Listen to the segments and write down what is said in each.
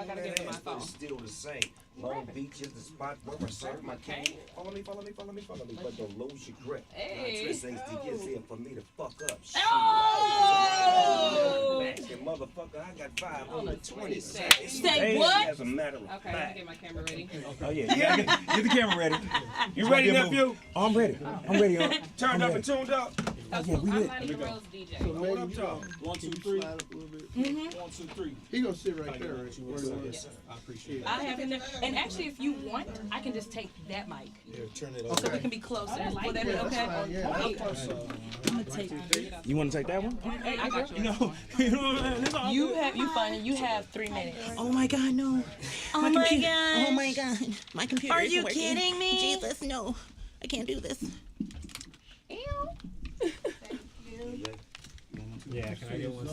I gotta get to my phone. It's still the same. Long Beach is the spot where I serve my cane. Follow me, follow me, follow me, follow me, but don't lose your grip. Hey. This ain't to get here for me to fuck up. Oh! Motherfucker, I got 5 on the 20 seconds. Say what? As a matter of Okay, let me get my camera ready. Oh yeah, get the camera ready. You ready, nephew? Oh, I'm ready. I'm ready. Turned up and tuned up. Yeah, we I'm lit. Lottie Rose DJ. What up, y'all? 1, 2, 3. 1, 2, 3. He gonna sit right there, right? Yes, I appreciate it. I have him there. And actually, if you want, I can just take that mic. Yeah, turn it So we can be closer. Will that be okay? Wait, I'm gonna take this. You want to take that one? Hey, I got you. You know what I'm You have 3 minutes. Oh my God, no. Oh my God. Oh my God. My computer Are isn't you working. kidding me? Jesus, no. I can't do this. Ew. Yeah, can I get one? I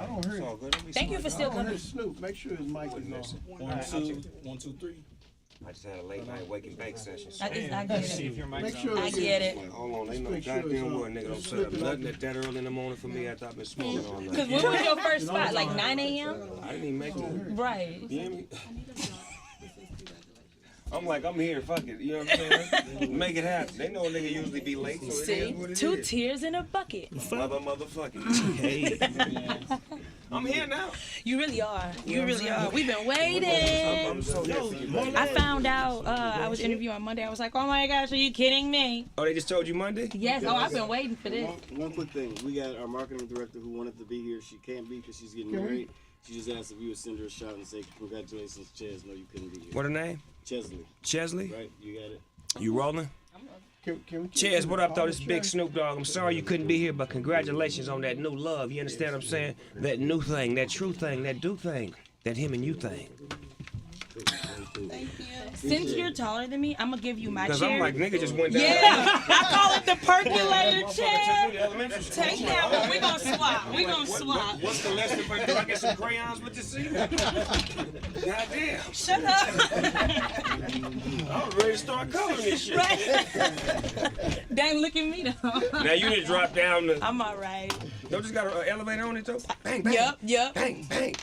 don't hear him. Thank you for I still don't hear coming. Snoop. Make sure his mic is on. 1, 2, 3. I just had a late night wake and bake session. I get it. Make sure I get it. Hold on, they know Make sure it's goddamn on. word, nigga. Don't set up nothing at that early in the morning for me after I've been smoking all night. Because when was your first spot? Like 9 a.m.? I didn't even make it. Right. You hear me? I'm like, I'm here, fuck it. You know what I'm saying? Make it happen. They know a nigga usually be late, so See? it is what it 2 is. tears in a bucket. Motherfucking. Hey. I'm here now. You really are. You really are. We've been waiting. I'm so here for you, baby. I found out, I was interviewing on Monday. I was like, oh my gosh, are you kidding me? Oh, they just told you Monday? Yes. Oh, I've been waiting for this. One quick thing. We got our marketing director who wanted to be here. She can't be because she's getting married. She just asked if you would send her a shot and say, congratulations, Ches. No, you couldn't be here. What her name? Chesley. Chesley? Right? You got it? You rolling? Can we Ches, what up, though? This is Big Snoop Dogg. I'm sorry you couldn't be here, but congratulations on that new love. You understand what I'm saying? That new thing, that true thing, that do thing, that him and you thing. Thank you. Since you're taller than me, I'm gonna give you my Because chair. I'm like, nigga just went down. Yeah, I call it the percolator chair. Elementary school. Take that one. We're gonna swap. We're gonna swap. What's the lesson for do I get some crayons with the seat? Goddamn. Shut up. I was ready to start coloring this shit. Right. Dang, look at me though. Now you just drop down the. I'm all right. Don't just got an elevator on it though? Bang, bang. Yep. Bang, bang.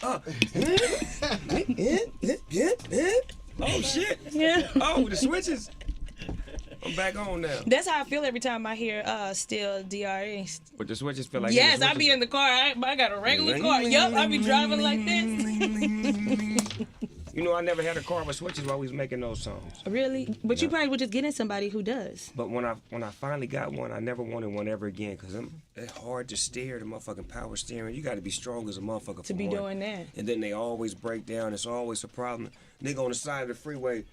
Oh shit. Yeah. Oh, the switches. I'm back on now. That's how I feel every time I hear still DRE. But the switches feel like. Yes, I be in the car. I got a regular car. Yup, I be driving like this. You know, I never had a car with switches while we was making those songs. Really? But you probably would just get in somebody who does. But when I finally got one, I never wanted one ever again because it's hard to steer the motherfucking power steering. You got to be strong as a motherfucker To be doing that. And then they always break down. It's always a problem. Nigga on the side of the freeway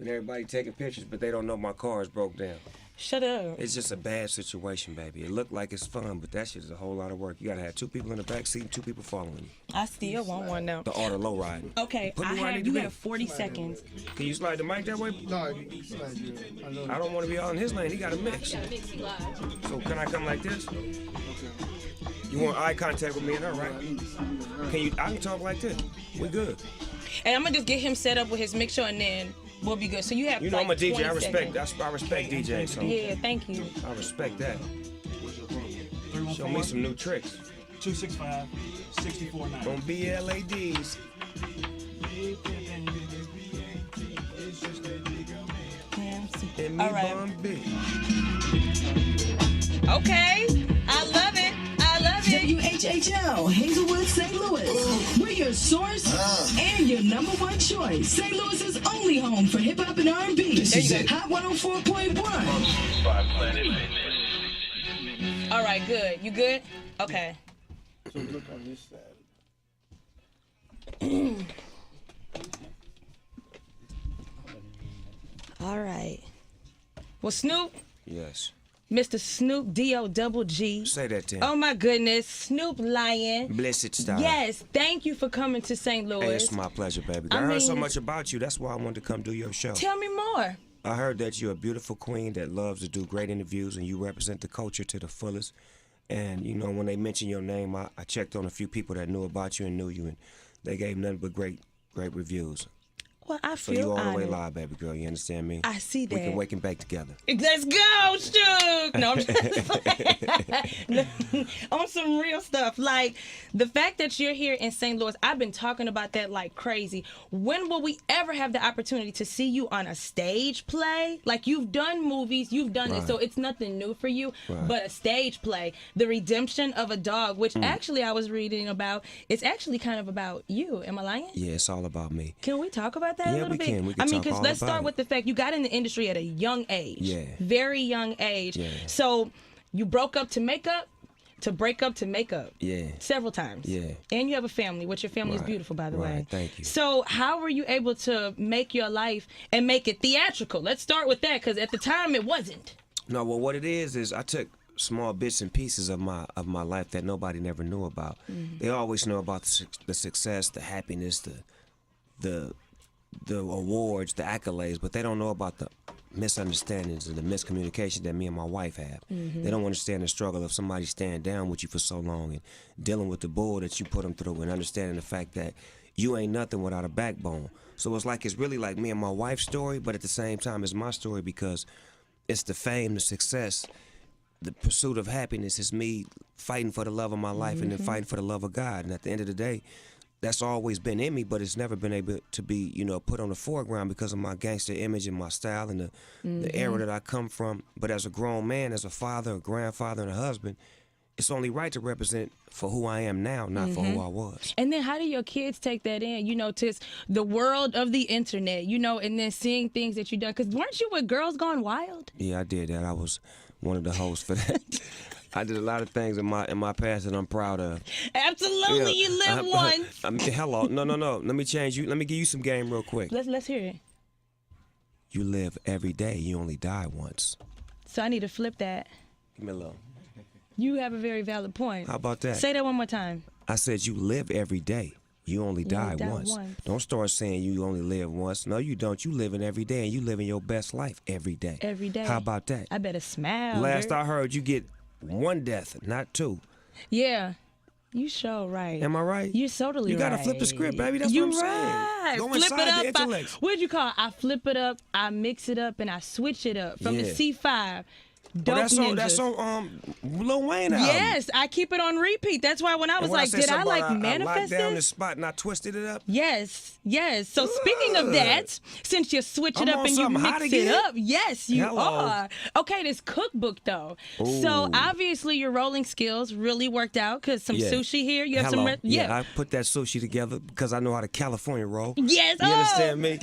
and everybody taking pictures, but they don't know my car is broke down. Shut up. It's just a bad situation, baby. It looked like it's fun, but that shit is a whole lot of work. You gotta have 2 people in the back seat and 2 people following you. I still want one now. The art of low riding. Okay, Put me where I need to you be. have 40 seconds. Can you slide the mic that way? No, you slide you. I know. I don't want to be all in his lane. He got a mix. So can I come like this? You want eye contact with me and her, right? I can talk like this. We good. And I'm gonna just get him set up with his mixer and then we'll be good. So you have You know like I'm a DJ. 20 I respect. seconds. I respect DJs. So Yeah, thank you. I respect that. Show me some new tricks. 265 6490. On BLADs. And me All right. Bombay. Okay, I love it. I love it. WHHL, Hazelwood, St. Louis. We're your source and your #1 choice. St. Louis's only home for hip hop and R&B. There you go. Hot 104.1. All right, good. You good? Okay. So look on this side. All right. Well, Snoop, Yes. Mr. Snoop D-O-double-G. Say that to him. Oh my goodness, Snoop Lion. Blessed style. Yes, thank you for coming to St. Louis. Hey, it's my pleasure, baby. I I heard so mean- much about you. That's why I wanted to come do your show. Tell me more. I heard that you're a beautiful queen that loves to do great interviews and you represent the culture to the fullest. And, you know, when they mentioned your name, I checked on a few people that knew about you and knew you, and they gave nothing but great reviews. Well, I So feel you all the way honored. live, baby girl. You understand me? I see We can that. wake and bake together. Let's go, Shook. No, I'm just on some real stuff. Like the fact that you're here in St. Louis, I've been talking about that like crazy. When will we ever have the opportunity to see you on a stage play? Like you've done movies, you've done this, so it's nothing new for you. Right. But a stage play, the redemption of a dog, which actually I was reading about, it's actually kind of about you. Am I lying? Yeah, it's all about me. Can we talk about that a Yeah, little we bit? can. We can I mean, talk because all let's about start it. with the fact you got in the industry at a young age. Yeah. Very young age. Yeah. So you broke up to make up, to break up to make up. Yeah. Several times. Yeah. And you have a family, which your family is Right. beautiful, by the Right. way. Thank you. So how were you able to make your life and make it theatrical? Let's start with that, because at the time it wasn't. No, well, what it is I took small bits and pieces of my life that nobody never knew about. They always know about the success, the happiness, the awards, the accolades, but they don't know about the misunderstandings and the miscommunication that me and my wife have. They don't understand the struggle of somebody staying down with you for so long and dealing with the bull that you put them through and understanding the fact that you ain't nothing without a backbone. So it's really like me and my wife's story, but at the same time it's my story because it's the fame, the success, the pursuit of happiness. Is me fighting for the love of my life and then fighting for the love of God. And at the end of the day, that's always been in me, but it's never been able to be, put on the foreground because of my gangster image and my style and the era that I come from. But as a grown man, as a father, a grandfather, and a husband, it's only right to represent for who I am now, not for who I was. And then how do your kids take that in, to the world of the internet, and then seeing things that you done? Because weren't you with Girls Gone Wild? Yeah, I did that. I was one of the hosts for that. I did a lot of things in my past that I'm proud of. Absolutely, Yeah. you live once. Hello, no. Let me change you. Let me give you some game real quick. Let's hear it. You live every day. You only die once. So I need to flip that. Give me a little. You have a very valid point. How about that? Say that one more time. I said you live every day. You only die die once. once. Don't start saying you only live once. No, you don't. You living every day, and you living your best life every day. Every day. How about that? I better smile. Last girl. I heard, you get one death, not two. Yeah. You sure right. Am I right? You're totally You gotta right. flip the script, baby. That's you what I'm right. saying. Go Flip inside it the up. intellect. What'd you call it? I flip it up, I mix it up, and I switch it up from the Yeah. C5. Dope That's Ninjas. on Lil Wayne album. Yes, I keep it on repeat. That's why when I was And when like, said did I something like about I manifest locked down this? this spot and I twisted it up. Yes. So speaking of that, since you switch it I'm up on and you something hot mix it again? up, yes, you Hello. are. Okay, this cookbook though. So Ooh. obviously your rolling skills really worked out because some Yeah. sushi here. You have Hello. some. Yeah, I put that sushi together because I know how to California roll. Yes. You oh. understand me?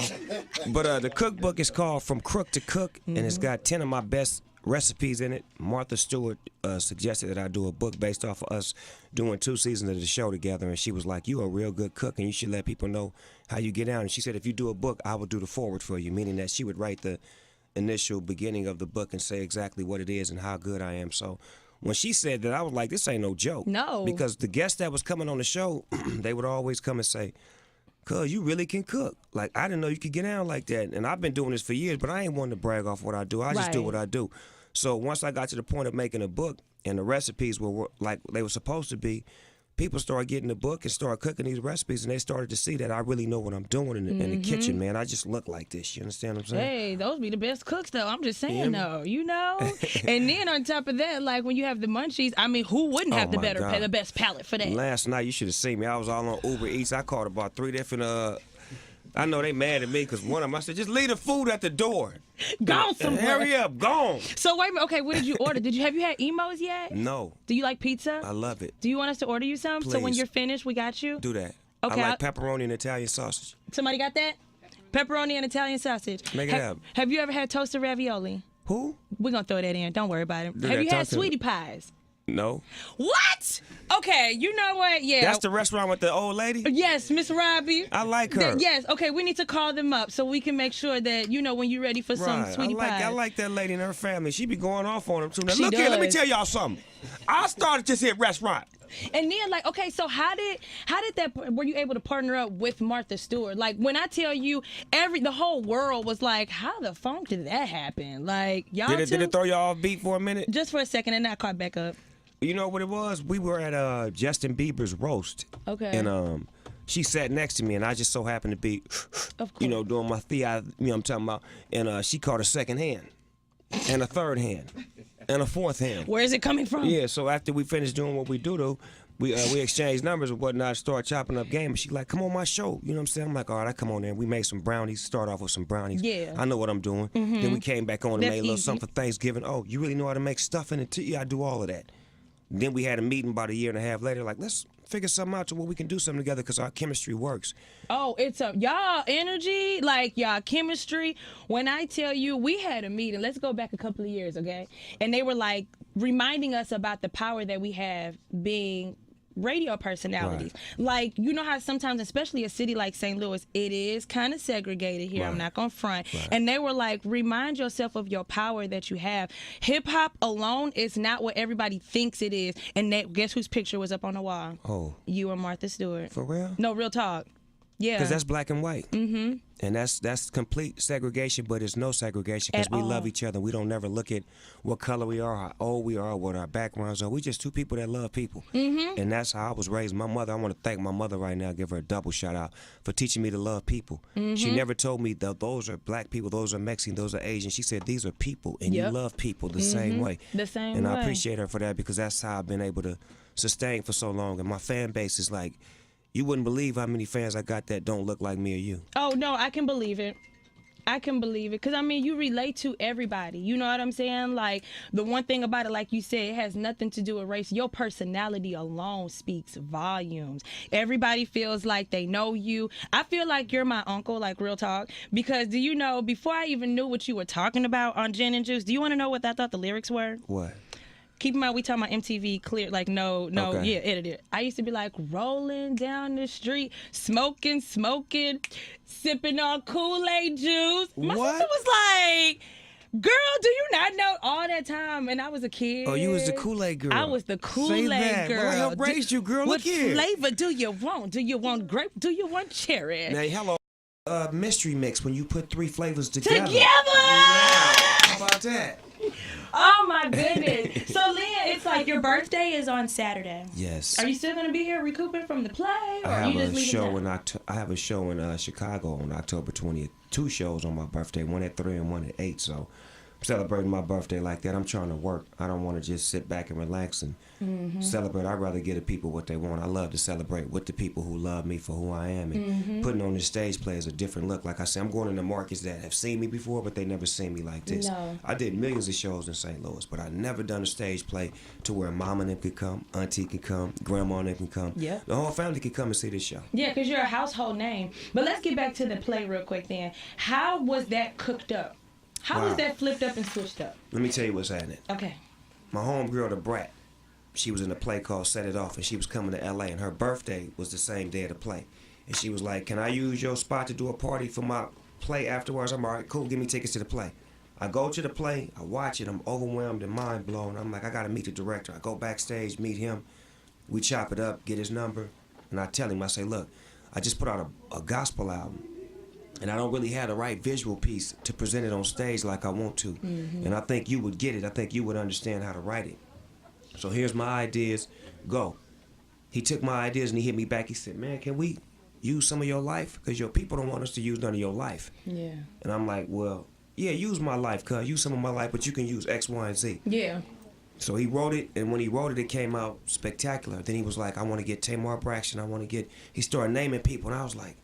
But the cookbook is called From Crook to Cook, and it's got 10 of my best recipes in it. Martha Stewart suggested that I do a book based off of us doing 2 seasons of the show together, and she was like, "You a real good cook, and you should let people know how you get down." And she said, "If you do a book, I will do the forward for you," meaning that she would write the initial beginning of the book and say exactly what it is and how good I am. So when she said that, I was like, this ain't no joke. No. Because the guests that was coming on the show, they would always come and say, "Cuz you really can cook. Like, I didn't know you could get down like that." And I've been doing this for years, but I ain't wanting to brag off what I do. I just do Right. what I do. So once I got to the point of making a book and the recipes were like they were supposed to be, people started getting the book and started cooking these recipes, and they started to see that I really know what I'm doing in the kitchen, man. I just look like this. You understand what I'm saying? Hey, those be the best cooks, though. I'm just saying, Yeah. though, And then on top of that, like when you have the munchies, I mean, who wouldn't have Oh, the my God. the best palate for that? Last night, you should have seen me. I was all on Uber Eats. I called about 3 different. I know they mad at me because one of them, I said, just leave the food at the door. Gone And somewhere. hurry up, gone. So wait a minute. Okay, what did you order? Have you had emos yet? No, Do you like pizza? I love it. Do you want us to order you some? So when Please. you're finished, we got you. Do that. Okay, I like pepperoni and Italian sausage. Somebody got that? Pepperoni and Italian sausage. Make it happen. Have you ever had toasted ravioli? Who? We're gonna throw that in. Don't worry about it. Do Have that. you Talk had to me. sweetie pies? No. What? Okay, you know what? Yeah. That's the restaurant with the old lady? Yes, Miss Robbie. I like her. Yes. Okay, we need to call them up so we can make sure that when you're ready for some Right. sweetie pies. I like that lady and her family. She be going off on them too. Now She look here, let me does. tell y'all something. I started this here restaurant. And then okay, so how did that were you able to partner up with Martha Stewart? Like when I tell you the whole world was like, how the funk did that happen? Like y'all Did it throw y'all off beat for a minute? just for a second and then I caught back up. You know what it was? We were at Justin Bieber's roast. Okay. And she sat next to me, and I just so happened to be, doing my thigh, I'm talking about, and she caught a second hand, and a third hand, and a fourth hand. Where is it coming from? Yeah, so after we finished doing what we do, though, we exchanged numbers and whatnot, start chopping up game, and she like, come on my show. You know what I'm saying? I'm like, all right, I come on there. We made some brownies, start off with some brownies. Yeah. I know what I'm doing. Then we came back on and That's made a little easy. something for Thanksgiving. Oh, you really know how to make stuffing? Yeah, I do all of that. Then we had a meeting about a year and a half later, like, let's figure something out to where we can do something together because our chemistry works. Oh, it's y'all energy, like y'all chemistry. When I tell you, we had a meeting. Let's go back a couple of years, okay? And they were like reminding us about the power that we have being radio personalities. Like, you know how sometimes, especially a city like St. Louis, it is kind of segregated here. I'm not gonna front. And they were like, remind yourself of your power that you have. Hip hop alone is not what everybody thinks it is. And guess whose picture was up on the wall? Oh. You and Martha Stewart. For real? No, real talk. Yeah. Because that's black and white. Mm-hmm. And that's complete segregation, but it's no segregation because we love each other. We don't never look at what color we are, how old we are, what our backgrounds are. We just two people that love people. Mm-hmm. And that's how I was raised. My mother, I want to thank my mother right now, give her a double shout out for teaching me to love people. Mm-hmm. She never told me that those are black people, those are Mexican, those are Asian. She said, these are people, and you love people the same way. The same way. And I appreciate her for that because that's how I've been able to sustain for so long. And my fan base is like, you wouldn't believe how many fans I got that don't look like me or you. Oh, no, I can believe it. I can believe it. Because, I mean, you relate to everybody. You know what I'm saying? Like, the one thing about it, like you said, it has nothing to do with race. Your personality alone speaks volumes. Everybody feels like they know you. I feel like you're my uncle, like real talk. Because, do you know, before I even knew what you were talking about on Gin and Juice, do you want to know what I thought the lyrics were? What? Keep in mind, we talking about MTV clear, like edited. I used to be like rolling down the street, smoking, sipping on Kool-Aid juice. My sister was like, girl, do you not know all that time? And I was a kid. Oh, you was the Kool-Aid girl. I was the Kool-Aid girl. Well, I helped raise you, girl. What Look here. flavor do you want? Do you want grape? Do you want cherry? Now, hello. Mystery mix when you put three flavors together. Together! How about that? Oh my goodness. So Leah, it's like your birthday is on Saturday. Yes. Are you still gonna be here recouping from the play? Or I you have just a show now? I have a show in Chicago on October 20th. 2 shows on my birthday, one at 3 and one at 8. So I'm celebrating my birthday like that. I'm trying to work. I don't want to just sit back and relax and celebrate. I'd rather give the people what they want. I love to celebrate with the people who love me for who I am. And putting on the stage play is a different look. Like I said, I'm going into markets that have seen me before, but they never seen me like this. No. I did millions of shows in St. Louis, but I never done a stage play to where mama and them could come, auntie can come, grandma and them can come. Yeah. The whole family could come and see this show. Yeah, because you're a household name. But let's get back to the play real quick then. How was that cooked up? How was that flipped up and switched up? Let me tell you what's happening. Okay. My homegirl, the Brat, she was in a play called Set It Off, and she was coming to L.A., and her birthday was the same day of the play. And she was like, can I use your spot to do a party for my play afterwards? I'm all right, cool, give me tickets to the play. I go to the play, I watch it, I'm overwhelmed and mind blown. I'm like, I got to meet the director. I go backstage, meet him, we chop it up, get his number, and I tell him, I say, look, I just put out a gospel album. And I don't really have the right visual piece to present it on stage like I want to. And I think you would get it. I think you would understand how to write it. So here's my ideas. Go. He took my ideas and he hit me back. He said, man, can we use some of your life? Because your people don't want us to use none of your life. Yeah. And I'm like, well, yeah, use my life, cuz. Use some of my life, but you can use X, Y, and Z. Yeah. So he wrote it, and when he wrote it, it came out spectacular. Then he was like, I want to get Tamar Braxton. He started naming people, and I was like,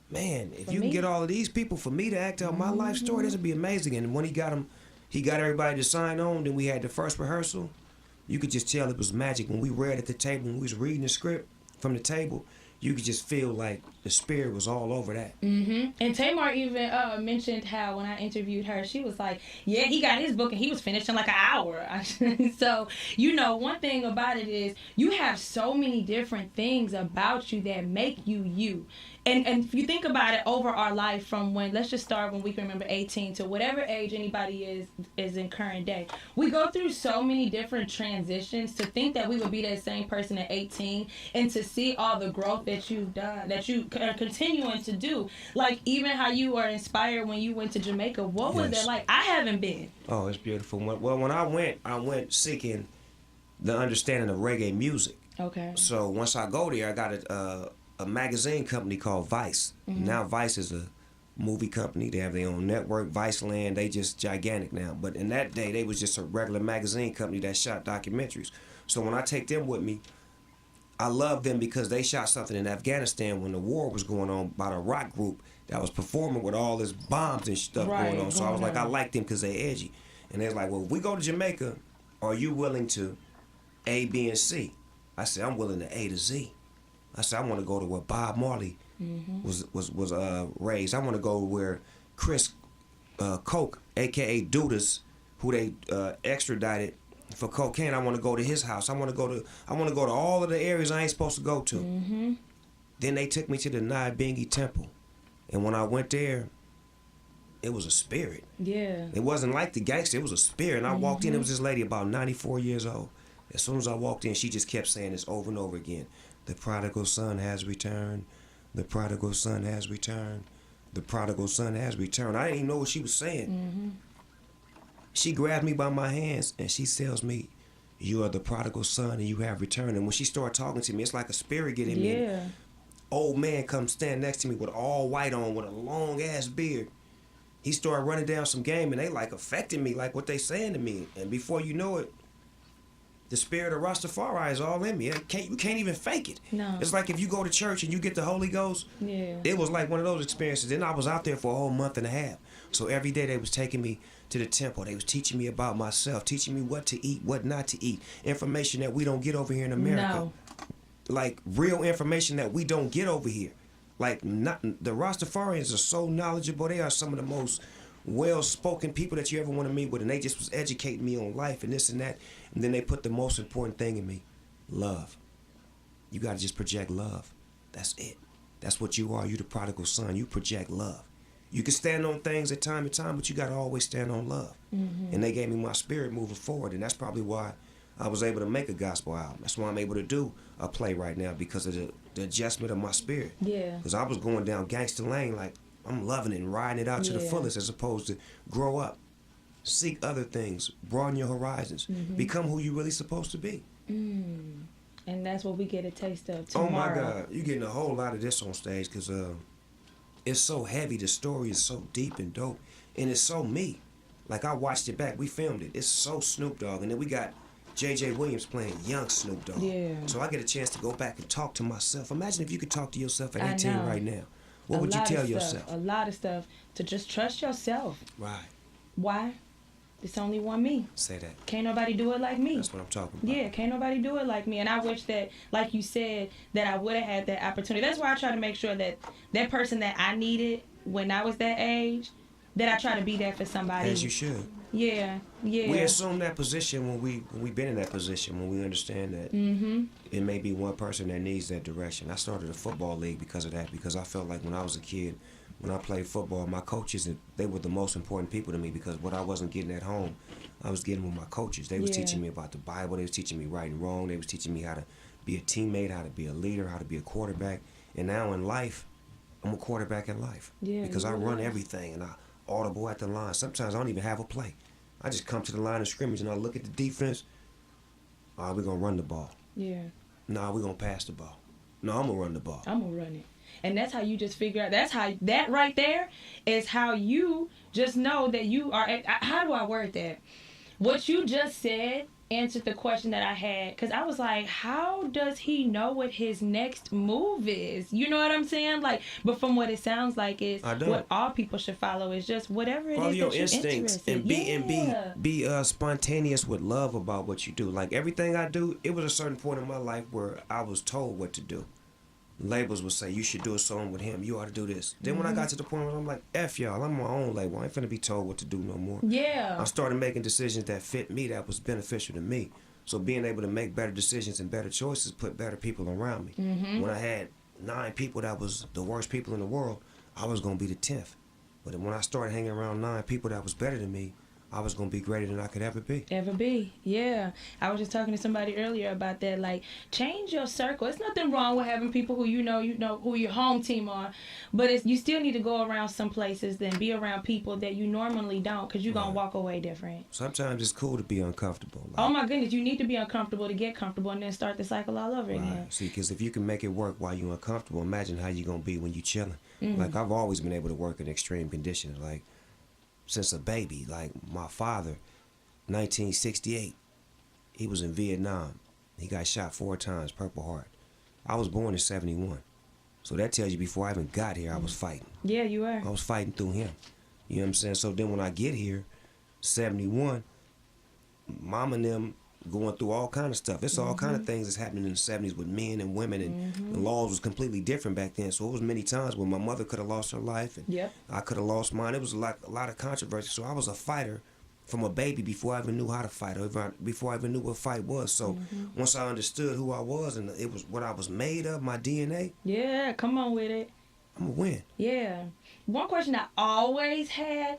man, if you can get all of these people for me to act out my life story, this would be amazing. And when he got everybody to sign on. Then we had the first rehearsal. You could just tell it was magic. When we read at the table, when we was reading the script from the table, you could just feel like the spirit was all over that. And Tamar even mentioned how when I interviewed her, she was like, yeah, he got his book and he was finished in like an hour. So, one thing about it is you have so many different things about you that make you you. And if you think about it over our life from let's just start when we can remember 18 to whatever age anybody is in current day. We go through so many different transitions. To think that we would be that same person at 18 and to see all the growth that you've done, that you are continuing to do. Like even how you were inspired when you went to Jamaica. What was that like? I haven't been. Oh, it's beautiful. Well, when I went seeking the understanding of reggae music. Okay. So once I go there, I got a magazine company called Vice. Now Vice is a movie company. They have their own network, Viceland. They just gigantic now. But in that day, they was just a regular magazine company that shot documentaries. So when I take them with me, I love them because they shot something in Afghanistan when the war was going on by a rock group that was performing with all this bombs and stuff going on. So I was like, I like them because they edgy. And they was like, well, if we go to Jamaica, are you willing to A, B, and C? I said, I'm willing to A to Z. I said, I want to go to where Bob Marley was raised. I want to go where Chris Koch, a.k.a. Dudas, who they extradited for cocaine. I want to go to his house. I want to go to all of the areas I ain't supposed to go to. Then they took me to the Nyabingi temple. And when I went there, it was a spirit. Yeah. It wasn't like the gangster, it was a spirit. And I walked in, it was this lady about 94 years old. As soon as I walked in, she just kept saying this over and over again. The prodigal son has returned. The prodigal son has returned. The prodigal son has returned. I didn't even know what she was saying. She grabbed me by my hands and she tells me, you are the prodigal son and you have returned. And when she started talking to me, it's like a spirit getting me. Yeah. Old man comes stand next to me with all white on, with a long ass beard. He started running down some game and they like affecting me, like what they saying to me. And before you know it, the spirit of Rastafari is all in me. You can't even fake it. No. It's like if you go to church and you get the Holy Ghost. Yeah. It was like one of those experiences. Then I was out there for a whole month and a half. So every day they was taking me to the temple. They was teaching me about myself, teaching me what to eat, what not to eat. Information that we don't get over here in America. No. Like real information that we don't get over here. Like the Rastafarians are so knowledgeable. They are some of the most well-spoken people that you ever want to meet with, and they just was educating me on life and this and that. And then they put the most important thing in me, love. You got to just project love. That's it. That's what you are. You the prodigal son. You project love. You can stand on things at time to time, but you got to always stand on love. And they gave me my spirit moving forward, and that's probably why I was able to make a gospel album. That's why I'm able to do a play right now, because of the adjustment of my spirit. Yeah. Because I was going down gangster lane, like I'm loving it and riding it out to the fullest, as opposed to grow up, seek other things, broaden your horizons, become who you really supposed to be. And that's what we get a taste of tomorrow. Oh my God, you're getting a whole lot of this on stage because it's so heavy. The story is so deep and dope, and it's so me. Like I watched it back, we filmed it. It's so Snoop Dogg, and then we got J.J. Williams playing young Snoop Dogg. Yeah. So I get a chance to go back and talk to myself. Imagine if you could talk to yourself at I 18 know. right now. What would you tell yourself? A lot of stuff. To just trust yourself. Right. Why? It's only one me. Say that. Can't nobody do it like me. That's what I'm talking about. Yeah, can't nobody do it like me. And I wish that, like you said, that I would have had that opportunity. That's why I try to make sure that that person that I needed when I was that age, that I try to be there for somebody. As you should. Yeah, yeah. We assume that position when we've been in that position, when we understand that it may be one person that needs that direction. I started a football league because of that, because I felt like when I was a kid, when I played football, my coaches, they were the most important people to me, because what I wasn't getting at home, I was getting with my coaches. They was teaching me about the Bible. They was teaching me right and wrong. They was teaching me how to be a teammate, how to be a leader, how to be a quarterback. And now in life, I'm a quarterback in life. Yeah, because I run everything, and I audible at the line. Sometimes I don't even have a play. I just come to the line of scrimmage and I look at the defense. We're going to run the ball. Yeah. Nah, we're going to pass the ball. No, I'm going to run the ball. I'm going to run it. And that's how you just figure out, that right there is how you just know that you are, how do I word that? What you just said answered the question that I had, because I was like, how does he know what his next move is? You know what I'm saying? Like, but from what it sounds like is what all people should follow is just whatever it follow is your that you're instincts interested. and be spontaneous with love about what you do. Like everything I do, it was a certain point in my life where I was told what to do. Labels would say, you should do a song with him, you ought to do this. Then when I got to the point where I'm like, F y'all, I'm my own label, I ain't finna be told what to do no more. Yeah. I started making decisions that fit me, that was beneficial to me. So being able to make better decisions and better choices put better people around me. When I had 9 people that was the worst people in the world, I was gonna be the 10th. But when I started hanging around 9 people that was better than me, I was gonna be greater than I could ever be. Ever be. Yeah. I was just talking to somebody earlier about that. Like, change your circle. It's nothing wrong with having people who you know who your home team are. But you still need to go around some places and be around people that you normally don't, because you're going to walk away different. Sometimes it's cool to be uncomfortable. Like, Oh, my goodness. You need to be uncomfortable to get comfortable and then start the cycle all over again. right. See, because if you can make it work while you're uncomfortable, imagine how you're going to be when you're chilling. Like, I've always been able to work in extreme conditions. Like, since a baby, like my father, 1968, he was in Vietnam. He got shot 4 times, Purple Heart. I was born in 71. So that tells you before I even got here, I was fighting. Yeah, you are. I was fighting through him. You know what I'm saying? So then when I get here, 71, mom and them going through all kind of stuff. It's all kind of things that's happening in the 70s with men and women, and the laws was completely different back then. So it was many times when my mother could have lost her life, and I could have lost mine. It was a lot of controversy. So I was a fighter from a baby before I even knew how to fight, or before I even knew what fight was. So once I understood who I was and it was what I was made of, my DNA. Yeah, come on with it. I'm gonna win. Yeah. One question I always had,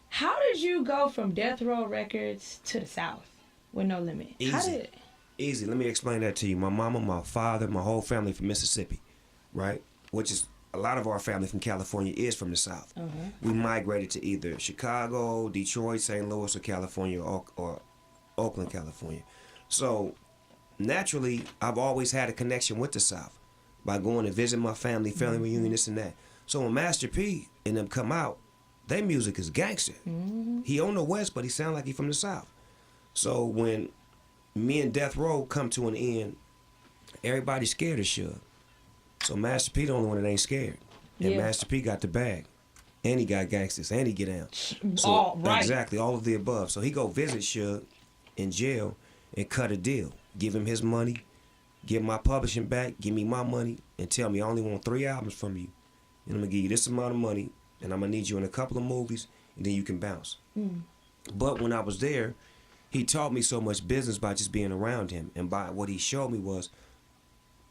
how did you go from Death Row Records to the South with No Limit? Easy. Easy. Let me explain that to you. My mama, my father, my whole family from Mississippi, right? Which is a lot of our family from California is from the South. We migrated to either Chicago, Detroit, St. Louis, or California, or Oakland, California. So naturally, I've always had a connection with the South by going to visit my family reunion, this and that. So when Master P and them come out, their music is gangster. He on the West, but he sound like he from the South. So when me and Death Row come to an end, everybody's scared of Suge. So Master P the only one that ain't scared. And Master P got the bag. And he got gangsters. And he get down. So all right. Exactly, all of the above. So he go visit Suge in jail and cut a deal. Give him his money, give my publishing back, give me my money, and tell me I only want 3 albums from you. And I'm gonna give you this amount of money, and I'm gonna need you in a couple of movies, and then you can bounce. But when I was there, he taught me so much business by just being around him. And by what he showed me was,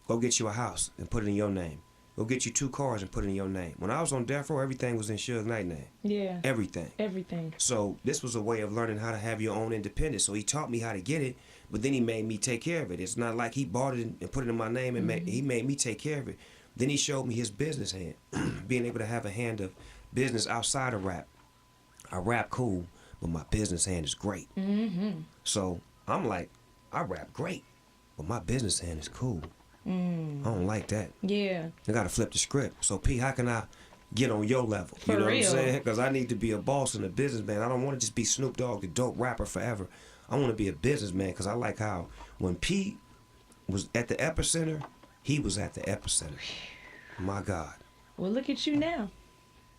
go get you a house and put it in your name. Go get you 2 cars and put it in your name. When I was on Death Row, everything was in Suge Knight name. Yeah. Everything. Everything. So this was a way of learning how to have your own independence. So he taught me how to get it, but then he made me take care of it. It's not like he bought it and put it in my name, and he made me take care of it. Then he showed me his business hand, being able to have a hand of business outside of rap. I rap cool, but my business hand is great. So I'm like, I rap great, but my business hand is cool. I don't like that. Yeah. I gotta flip the script. So P, how can I get on your level? You know what I'm saying? Because I need to be a boss and a businessman. I don't want to just be Snoop Dogg, the dope rapper forever. I want to be a businessman because I like how when P was at the epicenter, he was at the epicenter. My God. Well, look at you now.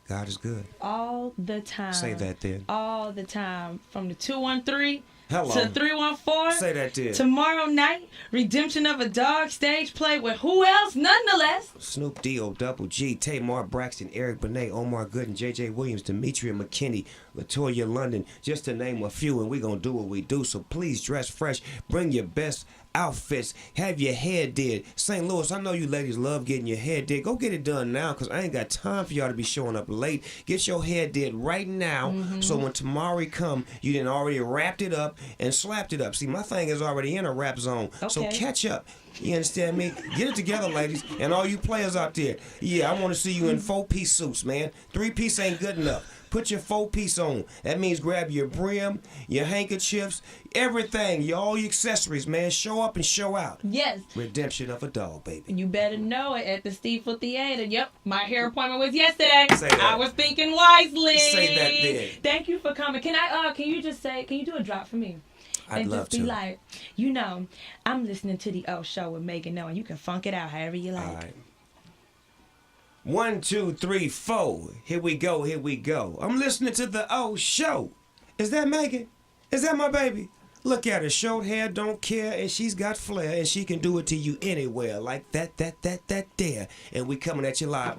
God is good. All the time. Say that then. All the time. From the 213 Hello. to 314. Say that then. Tomorrow night, Redemption of a Dog stage play with who else? Nonetheless. Snoop D.O. Double G, Tamar Braxton, Eric Benet, Omar Gooden, J.J. Williams, Demetria McKinney, Latoya London, just to name a few, and we gonna do what we do. So please dress fresh, bring your best outfits, have your hair did. St. Louis, I know you ladies love getting your hair did. Go get it done now, because I ain't got time for y'all to be showing up late. Get your hair did right now, so when tomorrow come, you done already wrapped it up and slapped it up. See, my thing is already in a rap zone, so catch up. You understand me? Get it together, ladies, and all you players out there. Yeah, I want to see you in 4-piece suits, man. 3-piece ain't good enough. Put your 4-piece on. That means grab your brim, your handkerchiefs, everything, all your accessories, man. Show up and show out. Yes. Redemption of a Dog, baby. You better know it at the Steeple Theater. Yep, my hair appointment was yesterday. Say that. I was thinking wisely. Say that then. Thank you for coming. Can you do a drop for me? I'd love to. And just be like, I'm listening to the O Show with Megan O, and you can funk it out however you like. All right. 1, 2, 3, 4. Here we go, here we go. I'm listening to the O Show. Is that Megan? Is that my baby? Look at her, short hair, don't care, and she's got flair, and she can do it to you anywhere, like that there. And we coming at you live.